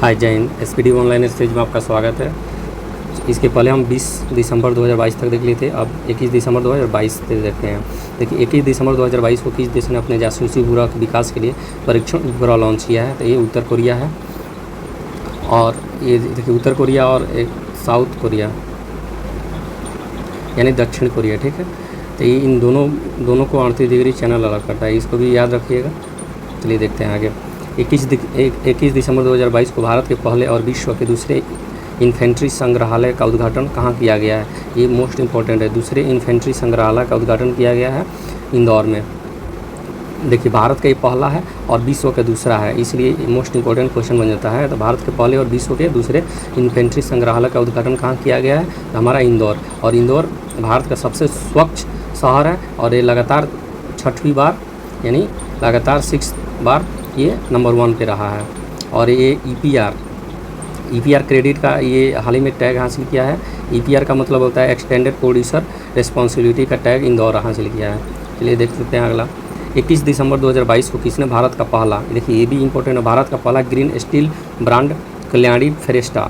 हाय जय Hind. SPD online stage में आपका स्वागत है। इसके पहले हम 20 दिसंबर 2022 तक देख लिए थे, अब 21 दिसंबर 2022 तक देखते हैं। देखिए 21 दिसंबर 2022 को किस देश ने अपने जासूसी ब्यूरो के विकास के लिए परीक्षण उपग्रह लॉन्च किया है? तो ये उत्तर कोरिया है। और ये देखिए उत्तर कोरिया और एक साउथ कोरिया यानी दक्षिण कोरिया, ठीक है। तो ये इन दोनों को 38 डिग्री चैनल अलग करता है, इसको भी याद रखिएगा। चलिए देखते हैं आगे। 21 दिसंबर 2022 को भारत के पहले और विश्व के दूसरे इन्फेंट्री संग्रहालय का उद्घाटन कहाँ किया गया है? ये मोस्ट इम्पॉर्टेंट है। दूसरे इन्फेंट्री संग्रहालय का उद्घाटन किया गया है इंदौर में। देखिए भारत का ये पहला है और विश्व का दूसरा है, इसलिए मोस्ट इम्पॉर्टेंट क्वेश्चन बन जाता है। तो भारत के पहले और विश्व के दूसरे इन्फेंट्री संग्रहालय का उद्घाटन कहाँ किया गया है? तो हमारा इंदौर। और इंदौर भारत का सबसे स्वच्छ शहर है और ये लगातार 6वीं बार यानी लगातार 6 बार ये नंबर 1 पे रहा है। और ये ईपीआर क्रेडिट का ये हाल ही में टैग हासिल किया है। ईपीआर का मतलब होता है एक्सटेंडेड प्रोड्यूसर रिस्पॉन्सिबिलिटी का टैग इंदौर हासिल किया है। चलिए देख सकते हैं अगला। 21 दिसंबर 2022 को किसने भारत का पहला, देखिए ये भी इंपॉर्टेंट है, भारत का पहला ग्रीन स्टील ब्रांड कल्याणी फेरेस्टा,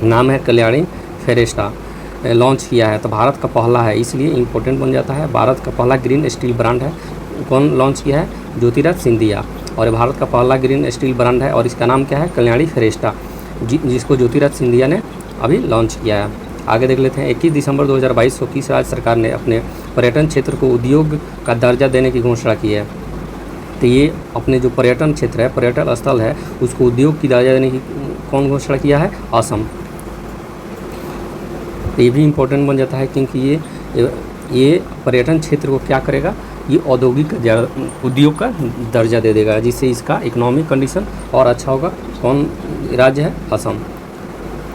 नाम है कल्याणी फेरेस्टा, लॉन्च किया है। तो भारत का पहला है, इसलिए इम्पोर्टेंट बन जाता है। भारत का पहला ग्रीन स्टील ब्रांड है, कौन लॉन्च किया है? ज्योतिराज सिंधिया। और भारत का पहला ग्रीन स्टील ब्रांड है और इसका नाम क्या है? कल्याणी फेरेस्टा, जिसको ज्योतिराज सिंधिया ने अभी लॉन्च किया है। आगे देख लेते हैं। 21 दिसंबर 2022 को किस राज्य सरकार ने अपने पर्यटन क्षेत्र को उद्योग का दर्जा देने की घोषणा की है? तो ये अपने जो पर्यटन क्षेत्र है, पर्यटन स्थल है, उसको उद्योग की दर्जा देने की कौन घोषणा किया है? असम। तो ये भी इम्पोर्टेंट बन जाता है क्योंकि ये पर्यटन क्षेत्र को क्या करेगा? ये औद्योगिक उद्योग का दर्जा दे देगा, जिससे इसका इकोनॉमिक कंडीशन और अच्छा होगा। कौन राज्य है? असम।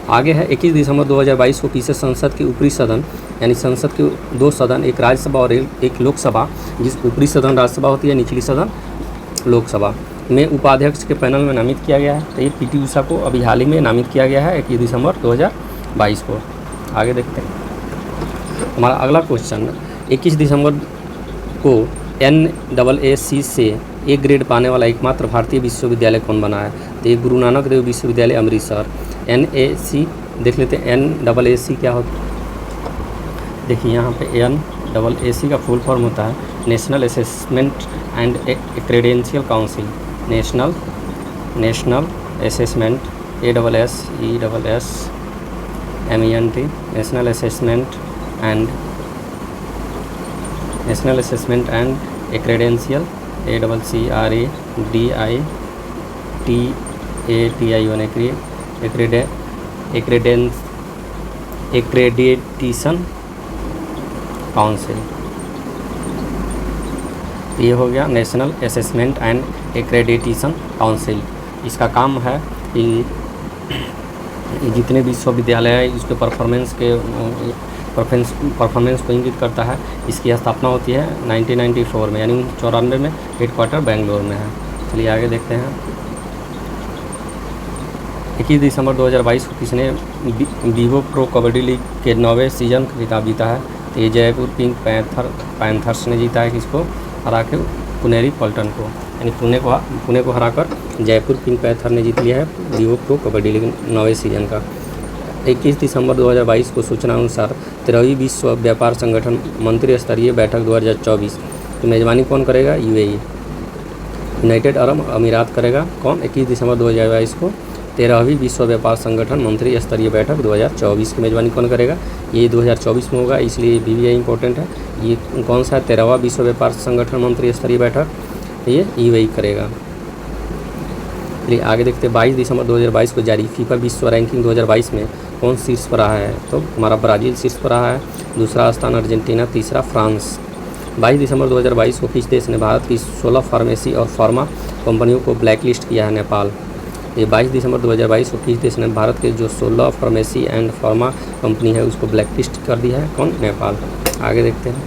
आगे है 21 दिसंबर 2022 को किसे संसद के ऊपरी सदन यानी संसद के 2 सदन, एक राज्यसभा और एक लोकसभा, जिस ऊपरी सदन राज्यसभा होती है, निचली सदन लोकसभा में उपाध्यक्ष के पैनल में नामित किया गया है? तो ये पीटी उषा को अभी हाल ही में नामित किया गया है 21 दिसंबर 2022 को। आगे देखते हैं हमारा अगला क्वेश्चन। 21 दिसंबर को NAAC से A ग्रेड पाने वाला एकमात्र भारतीय विश्वविद्यालय कौन बना है? तो ये गुरु नानक देव विश्वविद्यालय अमृतसर। NAC देख लेते हैं, NAAC क्या होता है? देखिए यहाँ पे NAAC का फुल फॉर्म होता है National Assessment and Accreditation Council. National Assessment ASSESSMENT National Assessment and Accreditation ACCREDION Accreditation Council. ये हो गया National Assessment and Accreditation Council. इसका काम है कि जितने विश्वविद्यालय है उसके परफॉर्मेंस को इंगित करता है। इसकी स्थापना होती है 1994 में यानी 94 में, हेडक्वार्टर बेंगलोर में है। चलिए आगे देखते हैं। 21 दिसंबर 2022 को किसने वीवो प्रो कबड्डी लीग के 9वें सीजन का खिताब जीता है? तो ये जयपुर पिंक पैंथर्स ने जीता है। किसको हरा के? पुनेरी पल्टन को, यानी पुणे को हराकर जयपुर पिंक पैंथर ने जीत लिया है वीवो प्रो कबड्डी लीग 9वें सीजन का। 21 दिसंबर 2022 को सूचना अनुसार 13वीं विश्व व्यापार संगठन मंत्री स्तरीय बैठक 2024 की मेज़बानी कौन करेगा? UAE यूनाइटेड अरब अमीरात करेगा। कौन? 21 दिसंबर 2022 को 13वीं विश्व व्यापार संगठन मंत्री स्तरीय बैठक 2024 की मेज़बानी कौन करेगा? ये 2024 में होगा, इसलिए BBI इंपॉर्टेंट है। ये कौन सा है? 13वां विश्व व्यापार संगठन मंत्री स्तरीय बैठक, ये UAE करेगा। चलिए आगे देखते हैं। 22 दिसंबर 2022 को जारी फीफा विश्व रैंकिंग 2022 में कौन शीर्ष पर रहा है? तो हमारा ब्राज़ील शीर्ष पर रहा है, दूसरा स्थान अर्जेंटीना, तीसरा फ्रांस। 22 दिसंबर 2022 को किस देश ने भारत की 16 फार्मेसी और फार्मा कंपनियों को ब्लैकलिस्ट किया है? नेपाल। ये 22 दिसंबर 2022 को किस देश ने भारत के जो 16 फार्मेसी एंड फार्मा कंपनी है उसको ब्लैकलिस्ट कर दिया है? कौन? नेपाल। आगे देखते हैं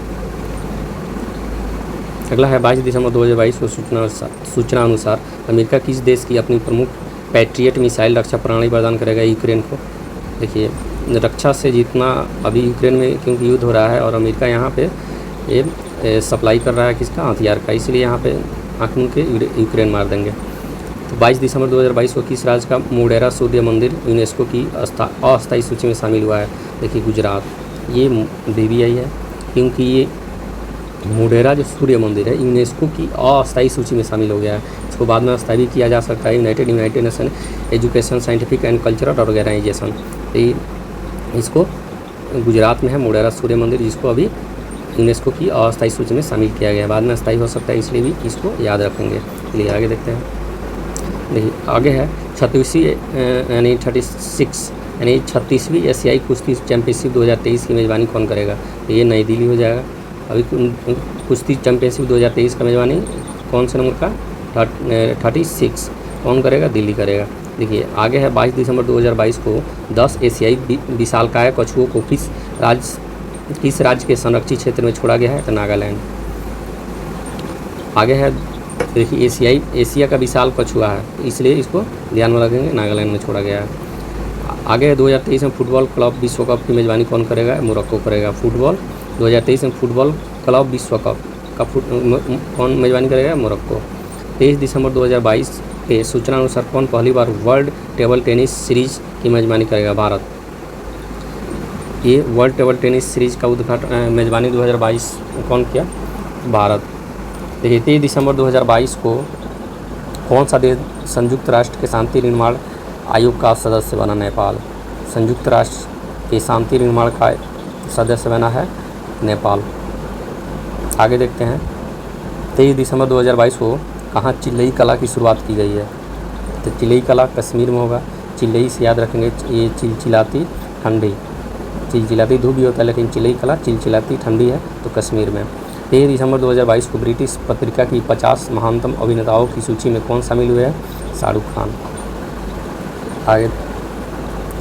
अगला है 22 दिसंबर 2022 को सूचना अनुसार अमेरिका किस देश की अपनी प्रमुख पैट्रियट मिसाइल रक्षा प्रणाली प्रदान करेगा यूक्रेन को? देखिए रक्षा से जितना अभी यूक्रेन में क्योंकि युद्ध हो रहा है और अमेरिका यहाँ पे ये सप्लाई कर रहा है किसका? हथियार का, इसलिए यहाँ पे आंख मूंद के यूक्रेन मार देंगे। तो 22 दिसंबर 2022 को किस राज्य का मोढेरा सूर्य मंदिर यूनेस्को की अस्थायी सूची में शामिल हुआ है? देखिए गुजरात। ये BBI है क्योंकि ये मोढेरा जो सूर्य मंदिर है यूनेस्को की अस्थायी सूची में शामिल हो गया है। इसको बाद में अस्थायी भी किया जा सकता है। United nation education scientific and cultural organisation, तो इसको गुजरात में है मोढेरा सूर्य मंदिर, जिसको अभी यूनेस्को की अस्थायी सूची में शामिल किया गया है। बाद में अस्थायी हो सकता है, इसलिए भी इसको याद रखेंगे। चलिए आगे देखते हैं। देखिए आगे है 36वीं एशियाई कुश्ती चैंपियनशिप 2023 की मेज़बानी कौन करेगा? ये नई दिल्ली हो जाएगा। अभी कुश्ती चैंपियनशिप 2023 का मेज़बानी कौन से नंबर का? 36 कौन करेगा? दिल्ली करेगा। देखिए आगे है 22 दिसंबर 2022 को 10 एशियाई विशालकाय कछुओं को किस राज्य के संरक्षित क्षेत्र में छोड़ा गया है? तो नागालैंड। आगे है देखिए एशिया का विशाल कछुआ है, इसलिए इसको ध्यान में रखेंगे, नागालैंड में छोड़ा गया है। आगे है 2023 में फुटबॉल क्लब विश्व कप की मेज़बानी कौन करेगा? मोरक्को करेगा। फुटबॉल 2023 में फुटबॉल क्लब विश्व कप का कौन मेज़बानी करेगा? मोरक्को। 23 दिसंबर 2022 के सूचना अनुसार कौन पहली बार वर्ल्ड टेबल टेनिस सीरीज की मेज़बानी करेगा? भारत। ये वर्ल्ड टेबल टेनिस सीरीज का उद्घाटन मेज़बानी 2022 कौन किया? भारत। देखिए 23 दिसंबर 2022 को कौन सा देश संयुक्त राष्ट्र के शांति निर्माण आयोग का सदस्य बना? नेपाल। संयुक्त राष्ट्र के शांति निर्माण का सदस्य बना है नेपाल। आगे देखते हैं 23 दिसंबर 2022 को कहाँ चिल्लई कला की शुरुआत की गई है? तो चिल्लई कला कश्मीर में होगा। चिल्लई से याद रखेंगे, ये चिलचिलाती ठंडी, चिलचिलाती धूप भी होता है, लेकिन चिल्लई कला चिलचिलाती ठंडी है, तो कश्मीर में। 23 दिसंबर 2022 को ब्रिटिश पत्रिका की 50 महानतम अभिनेताओं की सूची में कौन शामिल हुए हैं? शाहरुख खान।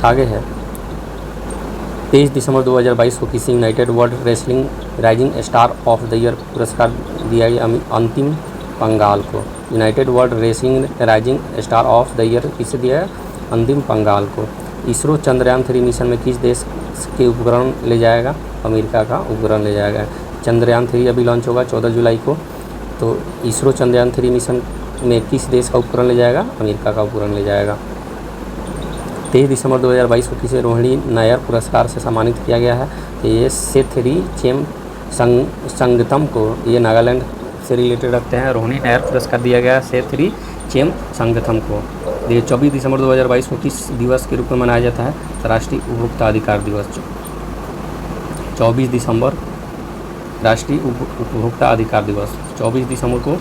आगे है 23 दिसंबर 2022 को किसी United world wrestling rising star of the year पुरस्कार दिया गया अंतिम पंगाल को। United world wrestling rising star of the year किसे दिया है? अंतिम पंगाल को। इसरो चंद्रयान 3 मिशन में किस देश के उपग्रह ले जाएगा? अमेरिका का उपग्रह ले जाएगा। चंद्रयान 3 अभी लॉन्च होगा 14 जुलाई को, तो इसरो चंद्रयान 3 मिशन में किस देश का उपकरण ले जाएगा? अमेरिका का उपकरण ले जाएगा। 23 दिसंबर 2022 को किसे रोहिणी नायर पुरस्कार से सम्मानित किया गया है? ये सेथरी चेम संगतम को, ये नागालैंड से रिलेटेड रखते हैं। रोहिणी नायर पुरस्कार दिया गया है सेथरी चेम संगतम को। देखिए 24 दिसंबर 2022 को किस दिवस के रूप में मनाया जाता है? राष्ट्रीय उपभोक्ता अधिकार दिवस। 24 दिसंबर राष्ट्रीय उपभोक्ता अधिकार दिवस। 24 दिसंबर को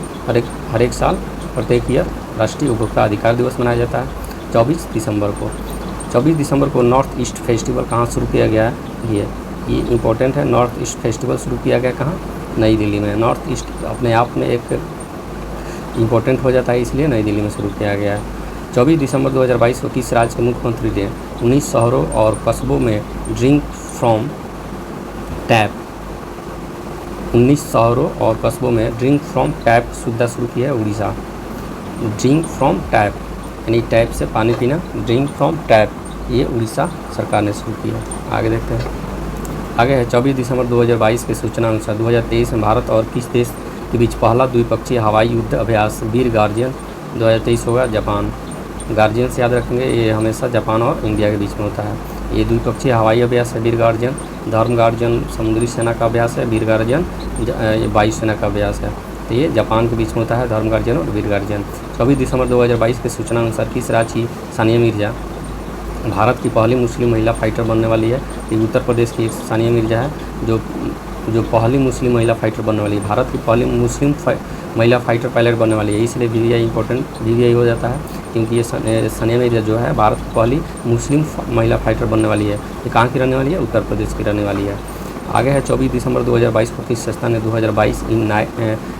हर एक साल प्रत्येक ईयर राष्ट्रीय उपभोक्ता अधिकार दिवस मनाया जाता है 24 दिसंबर को। 24 दिसंबर को नॉर्थ ईस्ट फेस्टिवल कहाँ शुरू किया गया है? ये इम्पोर्टेंट है। नॉर्थ ईस्ट फेस्टिवल शुरू किया गया कहाँ? नई दिल्ली में। नॉर्थ ईस्ट अपने आप में एक इम्पोर्टेंट हो जाता है, इसलिए नई दिल्ली में शुरू किया गया है। 24 दिसंबर 2022 को किस राज्य के मुख्यमंत्री ने 19 शहरों और कस्बों में ड्रिंक फ्रॉम टैप 19 शहरों और कस्बों में ड्रिंक फ्रॉम टैप सुविधा शुरू की है? उड़ीसा। ड्रिंक फ्रॉम टैप यानी टैप से पानी पीना, ड्रिंक फ्रॉम टैप, ये उड़ीसा सरकार ने शुरू किया। आगे देखते हैं। आगे है 24 दिसंबर 2022 की सूचना अनुसार 2023 में भारत और किस देश के बीच पहला द्विपक्षीय हवाई युद्ध अभ्यास वीर गार्जियन 2023 होगा? जापान। गार्जियन से याद रखेंगे, ये हमेशा जापान और इंडिया के बीच में होता है। ये द्विपक्षीय हवाई अभ्यास है वीर गार्जियन। धर्म गार्जियन समुद्री सेना का अभ्यास है, वीर गार्जियन वायु सेना का अभ्यास है। तो ये जापान के बीच में होता है, धर्म गार्जियन और वीर गार्जियन। 24 दिसंबर 2022 की सूचना अनुसार किस राज्य की सानिया मिर्जा भारत की पहली मुस्लिम महिला फाइटर बनने वाली है? ये उत्तर प्रदेश की सानिया मिर्जा है जो पहली मुस्लिम महिला फाइटर बनने वाली है। भारत की पहली मुस्लिम महिला फाइटर पायलट बनने वाली है, इसलिए BBI इंपॉर्टेंट BBI हो जाता है, क्योंकि ये सानिया मिर्जा जो है भारत की पहली मुस्लिम महिला फाइटर बनने वाली है। ये कहाँ की रहने वाली है? उत्तर प्रदेश की रहने वाली है। आगे है 24 दिसंबर 2022 को किस संस्था ने 2022 इन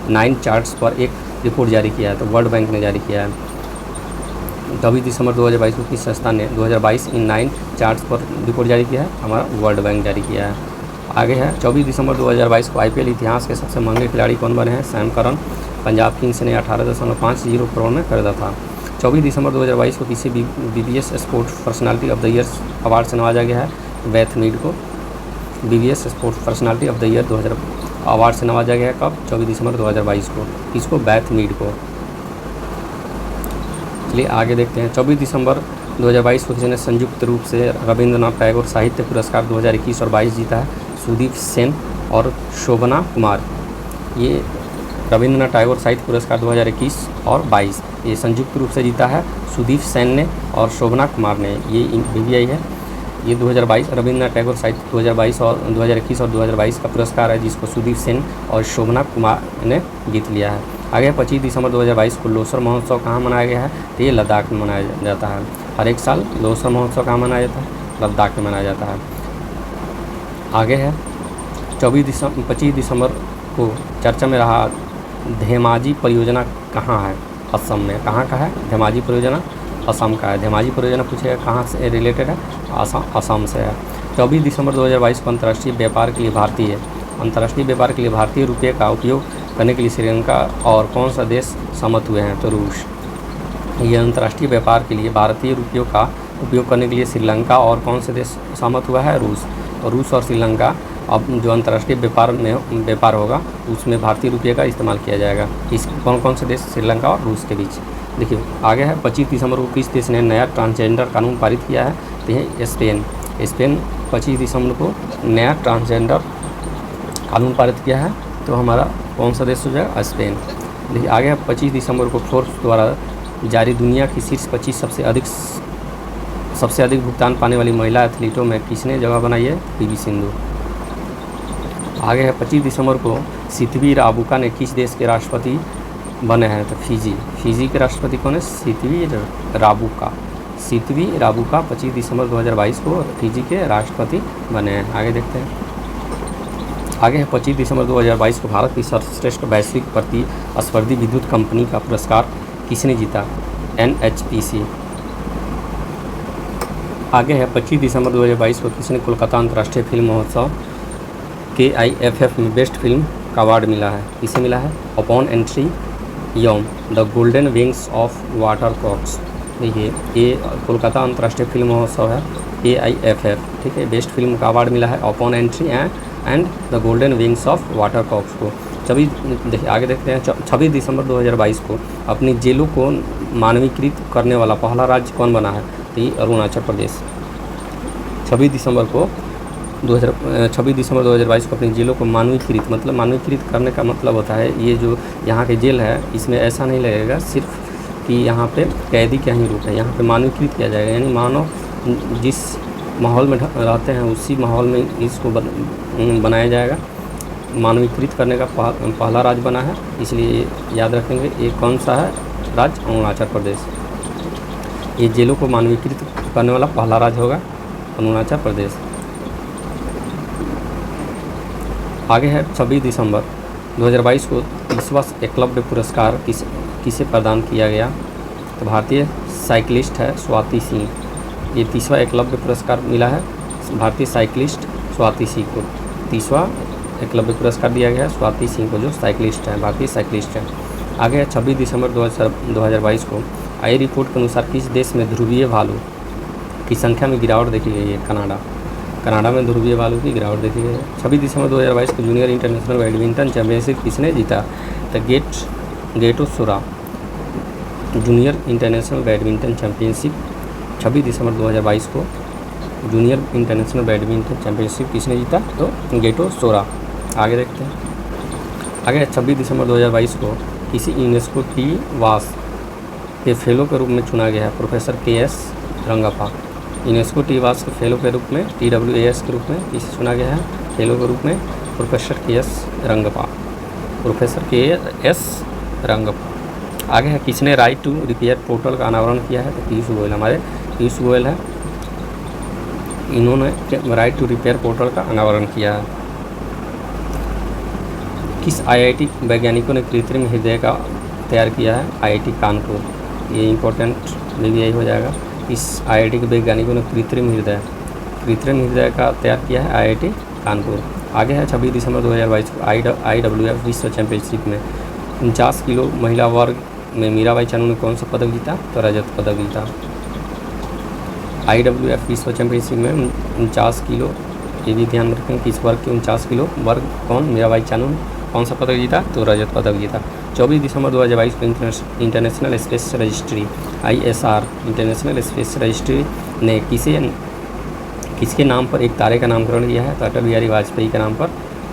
9 चार्ट्स पर एक रिपोर्ट जारी किया है? तो वर्ल्ड बैंक ने जारी किया है। 24 दिसंबर 2022 को किस संस्था ने 2022 इन 9 चार्ट्स पर रिपोर्ट जारी किया है? हमारा वर्ल्ड बैंक जारी किया है। आगे है 24 दिसंबर 2022 को IPL इतिहास के सबसे महंगे खिलाड़ी कौन बने हैं? Sam Curran. पंजाब किंग्स ने 18.50 करोड़ में खरीदा था। 24 दिसंबर 2022 को किसी BBS sport personality of the year award से नवाजा गया है? बेथ मीड को। BBS sport personality of the year 2000 award से नवाजा गया है कब? 24 दिसंबर 2022 को। इसको बेथ मीड को। चलिए आगे देखते हैं। 24 दिसंबर 2022 को किसने संयुक्त रूप से रविंद्रनाथ टैगोर साहित्य पुरस्कार 2021 और 22 जीता है? सुदीप सेन और शोभना कुमार। ये रविंद्रनाथ टैगोर साहित्य पुरस्कार 2021 और 22 ये संयुक्त रूप से जीता है सुदीप सेन ने और शोभना कुमार ने। ये BBI है। ये 2022 रविंद्रनाथ टैगोर साहित्य 2022 और 2021 और 2022 का पुरस्कार है, जिसको सुदीप सेन और शोभना कुमार ने जीत लिया है। आगे 25 दिसंबर 2022 को लोसर महोत्सव कहाँ मनाया गया है? तो ये लद्दाख में मनाया जाता है। हर एक साल लोसर महोत्सव कहाँ मनाया जाता है? लद्दाख में मनाया जाता है। आगे है 25 दिसंबर को चर्चा में रहा धेमाजी परियोजना कहाँ है? असम में। कहाँ का है? धेमाजी परियोजना असम का है। धेमाजी परियोजना पूछेगा कहाँ से रिलेटेड है? असम से है। 24 दिसंबर 2022 को अंतर्राष्ट्रीय व्यापार के लिए भारतीय रुपये का उपयोग करने के लिए श्रीलंका और कौन सा देश सहमत हुए हैं? तो रूस। ये अंतर्राष्ट्रीय व्यापार के लिए भारतीय रुपयों का उपयोग करने के लिए श्रीलंका और कौन से देश सहमत हुआ है? रूस। और रूस और श्रीलंका अब जो अंतर्राष्ट्रीय व्यापार होगा उसमें भारतीय रुपये का इस्तेमाल किया जाएगा। इस कौन से देश? श्रीलंका और रूस के बीच। देखिए आगे है 25 दिसंबर को किस देश ने नया ट्रांसजेंडर कानून पारित किया है? तो ये स्पेन। 25 दिसंबर को नया ट्रांसजेंडर कानून पारित किया है, तो हमारा कौन सा देश हो जाएगा? स्पेन। देखिए आगे है 25 दिसंबर को फोर्ब्स द्वारा जारी दुनिया की शीर्ष 25 सबसे अधिक भुगतान पाने वाली महिला एथलीटों में किसने जगह बनाई है? PV सिंधु। आगे है 25 दिसंबर को सितवी राबुका ने किस देश के राष्ट्रपति बने हैं? तो फिजी के राष्ट्रपति कौन है? सितवी राबुका 25 दिसंबर 2022 को फिजी के राष्ट्रपति बने हैं। आगे देखते हैं। आगे है 25 दिसंबर 2022 को भारत की सर्वश्रेष्ठ वैश्विक प्रतिस्पर्धी विद्युत कंपनी का पुरस्कार किसने जीता? NHPC। आगे है 25 दिसंबर 2022 को किसने कोलकाता अंतर्राष्ट्रीय फिल्म महोत्सव KIFF में बेस्ट फिल्म का अवार्ड मिला है? किसे मिला है? अपॉन एंट्री यौम the golden wings of water cocks. देखिए ये कोलकाता अंतर्राष्ट्रीय फिल्म महोत्सव है KIFF, ठीक है। बेस्ट फिल्म का अवार्ड मिला है upon entry and the golden wings of water cocks को। देखिए आगे देखते हैं। 26 दिसंबर 2022 को अपनी जेलों को मानवीकृत करने वाला पहला राज्य कौन बना है? तो ये अरुणाचल प्रदेश। 26 दिसंबर 2022 को अपनी जेलों को मानवीकृत करने का मतलब होता है ये जो यहाँ के जेल है इसमें ऐसा नहीं लगेगा सिर्फ कि यहाँ पे कैदी का ही रूप है, यहाँ पे मानवीकृत किया जाएगा, यानी मानव जिस माहौल में रहते हैं उसी माहौल में इसको बनाया जाएगा। मानवीकृत करने का पहला राज्य बना है, इसलिए याद रखेंगे ये कौन सा है? राज्य अरुणाचल प्रदेश। ये जेलों को मानवीकृत करने वाला पहला राज्य होगा अरुणाचल प्रदेश। आगे है 26 दिसंबर 2022 को 30वां एकलव्य पुरस्कार किसे प्रदान किया गया? तो भारतीय साइकिलिस्ट है स्वाति सिंह। ये 30वां एकलव्य पुरस्कार मिला है भारतीय साइकिलिस्ट स्वाति सिंह को। 30वां एकलव्य पुरस्कार दिया गया है स्वाति सिंह को, जो साइकिलिस्ट है, भारतीय साइकिलिस्ट है। आगे है 26 दिसंबर 2022 को आई रिपोर्ट के अनुसार किस देश में ध्रुवीय भालू की संख्या में गिरावट देखी गई है? कनाडा में ध्रुवीय भालू की गिरावट देखी गई है। 26 दिसंबर 2022 को जूनियर इंटरनेशनल बैडमिंटन चैंपियनशिप किसने जीता? तो गेटो सोरा। जूनियर इंटरनेशनल बैडमिंटन चैंपियनशिप 26 दिसंबर 2022 को जूनियर इंटरनेशनल बैडमिंटन चैंपियनशिप किसने जीता? तो गेटो सोरा। आगे देखते हैं। आगे 26 दिसंबर 2022 को किसी यूनेस्को टी वास के फेलो के रूप में चुना गया है? Professor KS Rangappa. UNESCO T वास के फेलो के रूप में TWAS के रूप में किसे चुना गया है? फेलो के रूप में प्रोफेसर KS रंगप्पा। आगे है किसने राइट टू रिपेयर पोर्टल का अनावरण किया है? तो पीयूष गोयल, हमारे पीयूष गोयल है, इन्होंने राइट टू रिपेयर पोर्टल का अनावरण किया है। किस IIT वैज्ञानिकों ने कृत्रिम हृदय का तैयार किया है? IIT कानपुर। ये इम्पोर्टेंट BBI हो जाएगा। इस IIT के वैज्ञानिकों ने कृत्रिम हृदय का तैयार किया है IIT कानपुर। आगे है 26 दिसंबर 2022 को IWF विश्व चैंपियनशिप में 49 किलो महिला वर्ग में मीराबाई चानू ने कौन सा पदक जीता? तो रजत पदक जीता। IWF विश्व चैंपियनशिप में 49 किलो, ये भी ध्यान रखें कि इस वर्ग के 49 किलो वर्ग कौन? मीराबाई चानू ने कौन सा पदक जीता? तो रजत पदक जीता। 24 दिसंबर 2022 को international space registry ISR international space registry ने किसके नाम पर एक तारे का नामकरण किया है? तो अटल बिहारी वाजपेयी के नाम पर,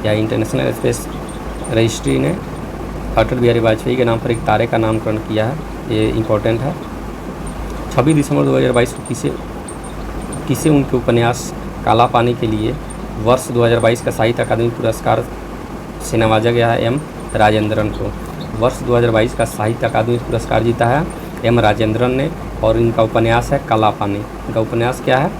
या इंटरनेशनल स्पेस रजिस्ट्री ने अटल बिहारी वाजपेयी के नाम पर एक तारे का नामकरण किया है। ये इम्पोर्टेंट है। 26 दिसंबर 2022 को किसे उनके उपन्यास काला पानी के लिए वर्ष 2022 का साहित्य अकादमी पुरस्कार से नवाजा गया है? M राजेंद्रन को वर्ष 2022 का साहित्य अकादमी पुरस्कार जीता है M राजेंद्रन ने, और इनका उपन्यास है काला पानी। इनका उपन्यास क्या है?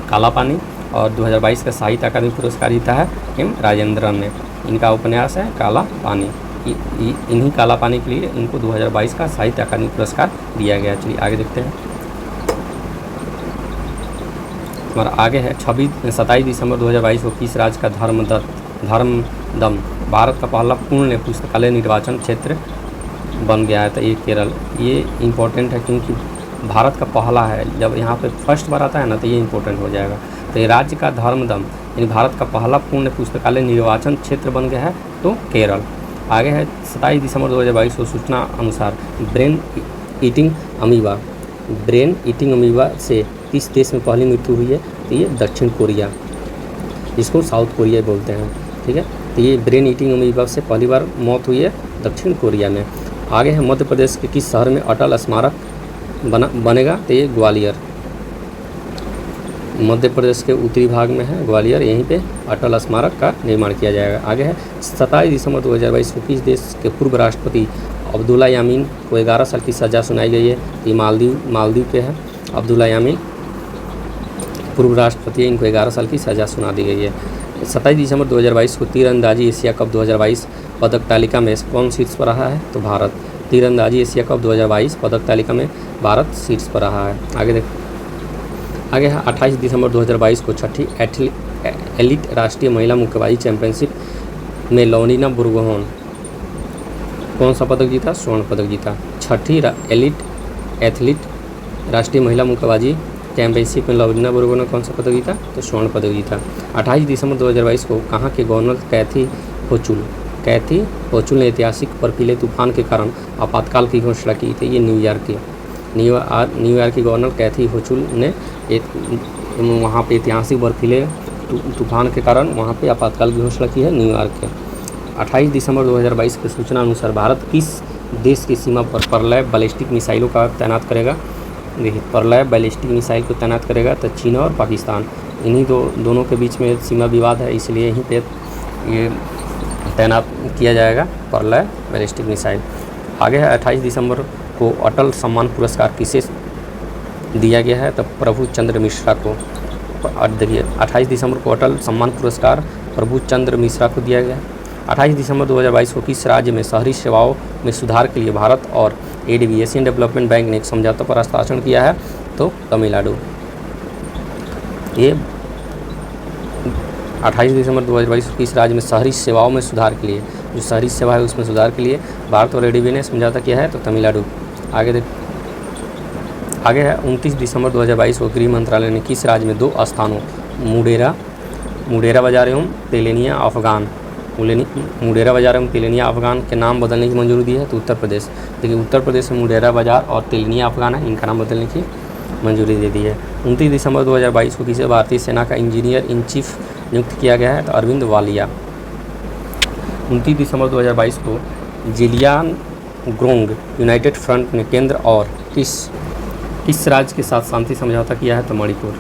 काला पानी, और 2022 का साहित्य अकादमी पुरस्कार जीता है M राजेंद्रन ने। इनका उपन्यास है काला पानी। इन्हीं काला पानी के लिए इनको 2022 का साहित्य अकादमी पुरस्कार दिया गया। चलिए आगे देखते हैं। हमारा आगे है 27 दिसंबर 2022 को किस राज्य का धर्मदम भारत का पहला पूर्ण पुस्तकालय निर्वाचन क्षेत्र बन गया है? तो ये केरल। ये इम्पोर्टेंट है क्योंकि भारत का पहला है, जब यहाँ पे फर्स्ट बार आता है ना तो ये इम्पोर्टेंट हो जाएगा। तो ये राज्य का धर्मदम यानी भारत का पहला पूर्ण पुस्तकालय निर्वाचन क्षेत्र बन गया है तो केरल। आगे है 27 दिसंबर 2022 को सूचना अनुसार ब्रेन ईटिंग अमीबा से किस देश में पहली मृत्यु हुई है? तो ये दक्षिण कोरिया, जिसको साउथ कोरिया बोलते हैं। ठीक है, तो ये ब्रेन ईटिंग अमीबा से पहली बार मौत हुई है दक्षिण कोरिया में। आगे है मध्य प्रदेश के किस शहर में अटल स्मारक बनेगा? तो ये ग्वालियर। मध्य प्रदेश के उत्तरी भाग में है ग्वालियर, यहीं पे अटल स्मारक का निर्माण किया जाएगा। आगे है 27 दिसंबर 2022 को किस देश के पूर्व राष्ट्रपति अब्दुल्ला यामीन को 11 साल की सज़ा सुनाई गई है? ये मालदीव के है अब्दुल्ला यामीन, पूर्व राष्ट्रपति, इनको 11 साल की सज़ा सुना दी गई है। 27 दिसंबर 2022 को तीरंदाजी एशिया कप 2022 पदक तालिका में कौन शीर्ष पर रहा है? तो भारत। तीरंदाजी एशिया कप 2022 पदक तालिका में भारत शीर्ष पर रहा है। आगे है 28 दिसंबर 2022 को छठी एलीट राष्ट्रीय महिला मुक्केबाजी चैंपियनशिप में लवलीना बुरगोहन कौन सा पदक जीता? स्वर्ण पदक जीता। छठी एथलीट राष्ट्रीय महिला मुक्केबाजी चैंपियनशिप में लवलीना बुरगोहन ने कौन सा पदक जीता? तो स्वर्ण पदक जीता। 28 दिसंबर 2022 को कहाँ के गवर्नर कैथी होचुल ने ऐतिहासिक बर्फीले तूफान के कारण आपातकाल की घोषणा की थी? ये न्यूयॉर्क के गवर्नर कैथी होचुल ने वहाँ पे ऐतिहासिक बर्फीले तूफान के कारण वहाँ पे आपातकाल की घोषणा की है न्यूयॉर्क के। 28 दिसंबर 2022 की सूचना अनुसार भारत किस देश की सीमा पर परलय बैलिस्टिक मिसाइलों का तैनात करेगा? देखिए, परलय बैलिस्टिक मिसाइल को तैनात करेगा तो चीन और पाकिस्तान, इन्हीं दोनों के बीच में सीमा विवाद है, इसलिए यहीं पे ये तैनात किया जाएगा परलय बैलिस्टिक मिसाइल। आगे है 28 दिसंबर को अटल सम्मान पुरस्कार किसे दिया गया है? तो प्रभु चंद्र मिश्रा को। देखिए, 28 दिसंबर को अटल सम्मान पुरस्कार प्रभु चंद्र मिश्रा को दिया गया है। 28 दिसंबर 2022 को किस राज्य में शहरी सेवाओं में सुधार के लिए भारत और ADB एशियन डेवलपमेंट बैंक ने एक समझौता पर हस्ताक्षर किया है? तो तमिलनाडु। ये 28 दिसंबर 2022 को किस राज्य में शहरी सेवाओं में सुधार के लिए, जो शहरी सेवा है उसमें सुधार के लिए भारत और ADB ने समझौता किया है? तो तमिलनाडु। आगे है 29 दिसंबर 2022 को गृह मंत्रालय ने किस राज्य में 2 स्थानों मुडेरा बाजार एवं तेलनिया अफगान के नाम बदलने की मंजूरी दी है? तो उत्तर प्रदेश। देखिए, उत्तर प्रदेश में मुडेरा बाजार और तेलनिया अफगान है, इनका नाम बदलने की मंजूरी दे दी है। 29 दिसंबर 2022 को किसे भारतीय सेना का इंजीनियर इन चीफ नियुक्त किया गया है? तो अरविंद वालिया। 29 दिसंबर 2022 को जिलियांगरोंग यूनाइटेड फ्रंट ने केंद्र और किस राज्य के साथ शांति समझौता किया है? तो मणिपुर।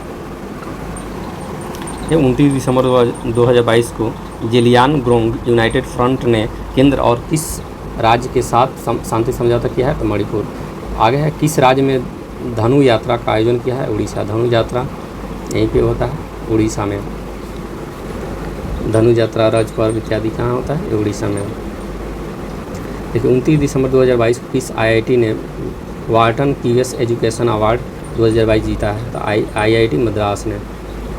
ये 29 दिसंबर 2022 को जिलियांगरोंग यूनाइटेड फ्रंट ने केंद्र और किस राज्य के साथ शांति समझौता किया है? तो मणिपुर। आगे है किस राज्य में धनु यात्रा का आयोजन किया है? उड़ीसा। धनु यात्रा यहीं पे होता है उड़ीसा में। धनु यात्रा, रज पर्व इत्यादि कहाँ होता है? ये उड़ीसा में। देखिए, 29 दिसंबर 2022 को किस IIT ने वार्टन QS एजुकेशन अवार्ड 2022 जीता है? तो IIT मद्रास ने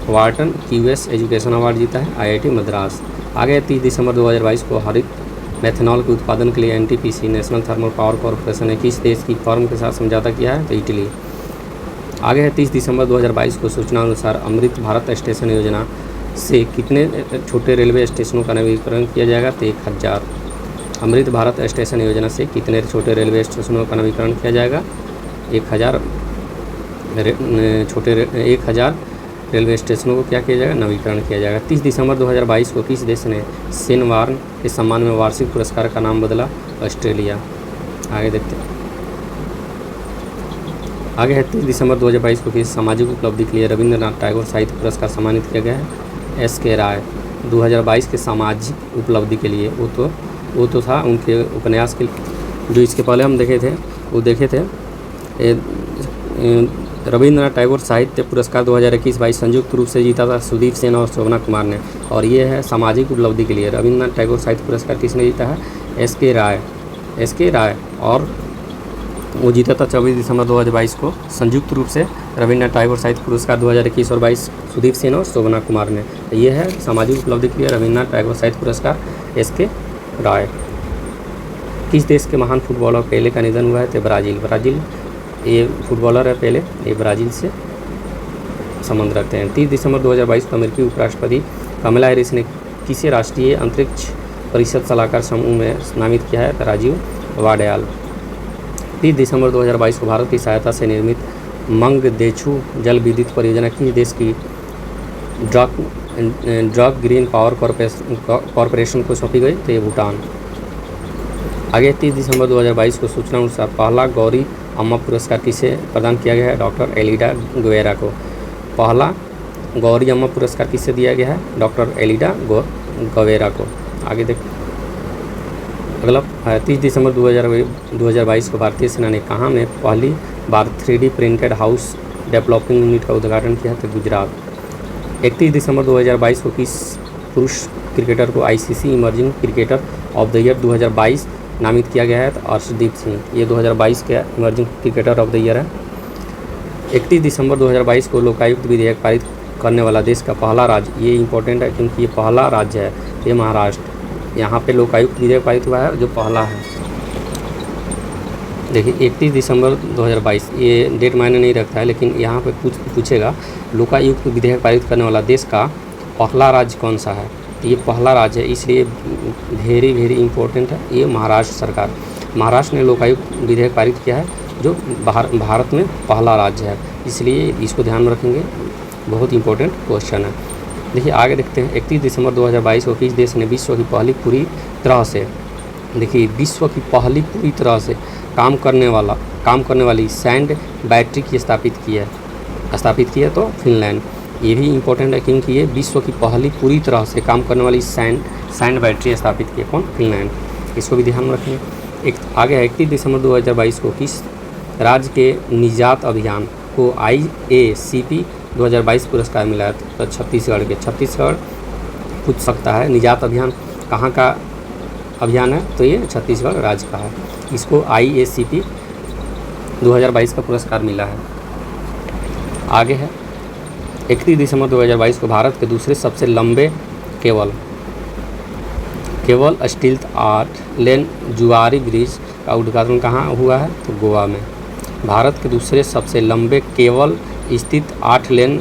वार्टन QS एजुकेशन अवार्ड जीता है IIT मद्रास। आगे 30 दिसंबर 2022 को हरित मेथनॉल के उत्पादन के लिए NTPC national thermal power corporation ने किस देश की फर्म के साथ समझौता किया है? तो इटली। आगे है 30 दिसंबर 2022 को सूचना अनुसार अमृत भारत स्टेशन योजना से कितने छोटे रेलवे स्टेशनों का नवीनीकरण किया जाएगा? तो 1000 अमृत भारत स्टेशन योजना से कितने छोटे रेलवे स्टेशनों का नवीकरण किया जाएगा? 1000 1000 रेलवे स्टेशनों को क्या किया जाएगा? नवीकरण किया जाएगा। 30 दिसंबर 2022 को किस देश ने सेनवार्न के सम्मान में वार्षिक पुरस्कार का नाम बदला? ऑस्ट्रेलिया। आगे देखते हैं। आगे है 30 दिसंबर 2022 को किस सामाजिक उपलब्धि के लिए रविंद्रनाथ टैगोर साहित्य पुरस्कार सम्मानित किया गया है? SK राय। 2022 के सामाजिक उपलब्धि के लिए वो तो था उनके उपन्यास के, जो इसके पहले हम देखे थे रविंद्रनाथ टैगोर साहित्य पुरस्कार 2021-22 संयुक्त रूप से जीता था सुदीप सेन और शोभना कुमार ने। और ये है सामाजिक उपलब्धि के लिए रविंद्रनाथ टैगोर साहित्य पुरस्कार किसने जीता है? SK राय। और वो जीता था 24 दिसंबर 2022 को संयुक्त रूप से रविंद्रनाथ टैगोर साहित्य पुरस्कार 2021 और 22 सुदीप सेन और शोभना कुमार ने। ये है सामाजिक उपलब्धि के लिए रविंद्रनाथ टैगोर साहित्य पुरस्कार SK राय। किस देश के महान फुटबॉलर पेले का निधन हुआ है? तो ब्राज़ील। ये फुटबॉलर है पेले, ये ब्राज़ील से संबंध रखते हैं। 30 दिसंबर 2022 को अमेरिकी उपराष्ट्रपति कमला हैरिस ने किसे राष्ट्रीय अंतरिक्ष परिषद सलाहकार समूह में नामित किया है? राजीव वाडयाल। 30 दिसंबर 2022 को भारत की सहायता से निर्मित मंगदेछू जल विद्युत परियोजना किस देश की ड्रग ग्रीन पावर कॉरपोरेशन को सौंपी गई? तो ये भूटान। आगे 30 दिसंबर 2022 को सूचना अनुसार पहला गौरी अम्मा पुरस्कार किसे प्रदान किया गया है? डॉक्टर एलिडा गुवेरा को। पहला गौरी अम्मा पुरस्कार किसे दिया गया है? डॉक्टर एलिडा गुवेरा को। आगे देख अगला 30 दिसंबर 2022 को भारतीय सेना ने कहाँ में पहली बार 3D printed house developing unit का उद्घाटन किया है? तो गुजरात। 31 दिसंबर 2022 को किस पुरुष क्रिकेटर को ICC emerging cricketer of the year 2022 नामित किया गया है? तो अर्शदीप सिंह। ये 2022 के emerging cricketer of the year है। 31 दिसंबर 2022 को लोकायुक्त विधेयक पारित करने वाला देश का पहला राज्य, ये इंपॉर्टेंट है क्योंकि ये पहला राज्य है, ये महाराष्ट्र। यहाँ पे लोकायुक्त विधेयक पारित हुआ है जो पहला है। देखिए 31 दिसंबर 2022, ये डेट मायने नहीं रखता है, लेकिन यहाँ पे पूछेगा लोकायुक्त विधेयक पारित करने वाला देश का पहला राज्य कौन सा है? तो ये पहला राज्य है, इसलिए वेरी इंपॉर्टेंट है। ये महाराष्ट्र सरकार, महाराष्ट्र ने लोकायुक्त विधेयक पारित किया है जो भारत में पहला राज्य है, इसलिए इसको ध्यान में रखेंगे, बहुत इंपॉर्टेंट क्वेश्चन है। देखिए आगे देखते हैं। 31 दिसंबर 2022 को किस देश ने विश्व की पहली पूरी तरह से, देखिए विश्व की पहली पूरी तरह से काम करने वाली सैंड बैटरी की स्थापित की है? तो फिनलैंड। ये भी इम्पोर्टेंट है क्योंकि ये विश्व की पहली पूरी तरह से काम करने वाली सैंड बैटरी स्थापित की है। कौन? फिनलैंड। इसको भी ध्यान में रखेंगे। आगे है 31 दिसंबर 2022 को किस राज्य के निजात अभियान को IACP 2022 पुरस्कार मिला है? तो छत्तीसगढ़ के। छत्तीसगढ़ पूछ सकता है निजात अभियान कहाँ का अभियान है? तो ये छत्तीसगढ़ राज्य का है। इसको IACP 2022 का पुरस्कार मिला है। आगे है 31 दिसंबर 2022 को भारत के दूसरे सबसे लंबे केबल स्टील 8 लेन जुआरी ब्रिज का उद्घाटन कहाँ हुआ है? तो गोवा में। भारत के दूसरे सबसे लंबे केबल स्थित 8 लेन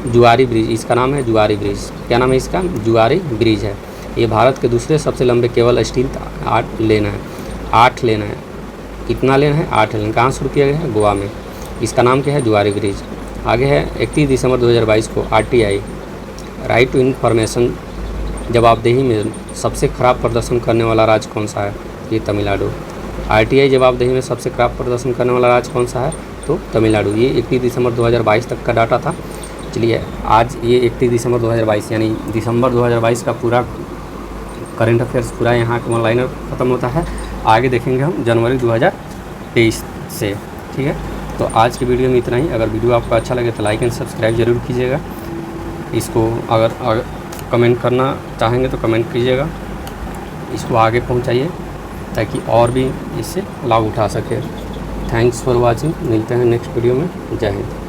जुआरी ब्रिज, इसका नाम है जुआरी ब्रिज। क्या नाम है इसका? जुआरी ब्रिज है। ये भारत के दूसरे सबसे लंबे केबल स्टील 8 लेन है। कितना लेन है? 8 लेन। कहाँ शुरू किया गया है? गोवा में। इसका नाम क्या है? जुआरी ब्रिज। आगे है 31 दिसंबर 2022 को RTI राइट टू इन्फॉर्मेशन जवाबदेही में सबसे खराब प्रदर्शन करने वाला राज्य कौन सा है? ये तमिलनाडु। RTI जवाबदेही में सबसे खराब प्रदर्शन करने वाला राज्य कौन सा है? तो तमिलनाडु। ये 31 दिसंबर 2022 तक का डाटा था। चलिए आज ये 31 दिसंबर 2022 यानी दिसंबर 2022 का पूरा करंट अफेयर्स पूरा यहाँ का ऑनलाइन ख़त्म होता है। आगे देखेंगे हम जनवरी 2023 से। ठीक है, तो आज की वीडियो में इतना ही। अगर वीडियो आपको अच्छा लगे तो लाइक एंड सब्सक्राइब ज़रूर कीजिएगा। इसको अगर कमेंट करना चाहेंगे तो कमेंट कीजिएगा, इसको आगे पहुंचाइए ताकि और भी इससे लाभ उठा सके। Thanks for watching. मिलते हैं नेक्स्ट वीडियो में। जय हिंद।